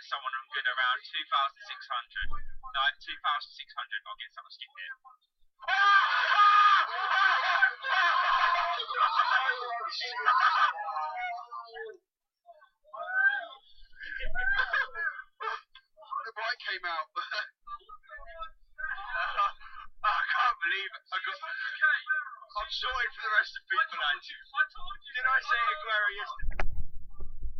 someone I'm good around 2,600. No, 2,600. I'll get someone skip here. The bike came out. I can't believe it. I'm sorry for the rest of people, lads. Did I say Aguero yesterday?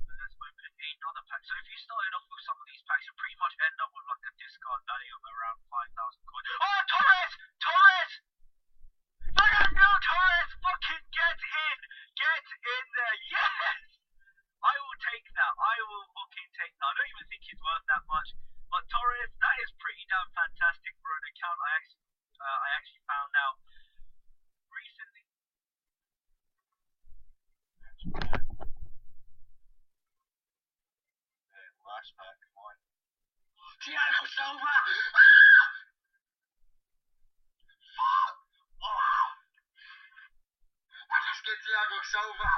Let's open another pack. So if you started off with some of these packs, you pretty much end up with like a discard value of around 5,000 coins. Oh, Torres! Torres! No, Torres! Fucking get in! Get in there! Yes! I will take that. I will fucking take that. I don't even think he's worth that much. But Torres, that is pretty damn fantastic for an account I actually found out recently. Last pack, come on. Thiago Silva! Let's get Thiago Silva.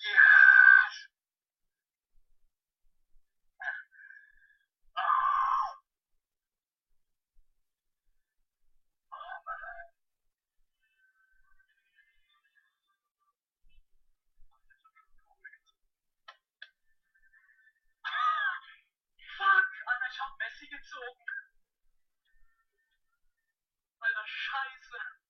Yes! Fuck! Alter, ich hab Messi gezogen. Alter, Scheiße.